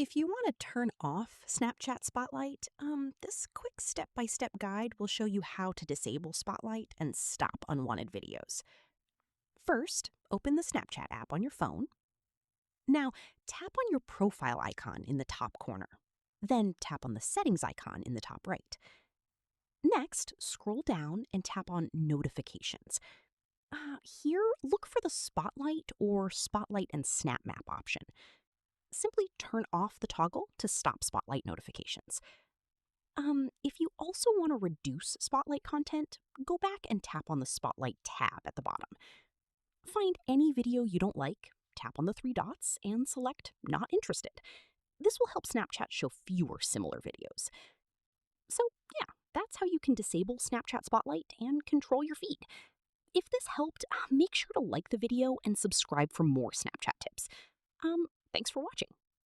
If you want to turn off Snapchat Spotlight, this quick step-by-step guide will show you how to disable Spotlight and stop unwanted videos. First, open the Snapchat app on your phone. Now, tap on your profile icon in the top corner. Then tap on the settings icon in the top right. Next, scroll down and tap on Notifications. Here, look for the Spotlight or Spotlight and Snap Map option. Simply turn off the toggle to stop Spotlight notifications. If you also want to reduce Spotlight content, go back and tap on the Spotlight tab at the bottom. Find any video you don't like, tap on the three dots, and select Not Interested. This will help Snapchat show fewer similar videos. So, yeah, that's how you can disable Snapchat Spotlight and control your feed. If this helped, make sure to like the video and subscribe for more Snapchat tips. Thanks for watching.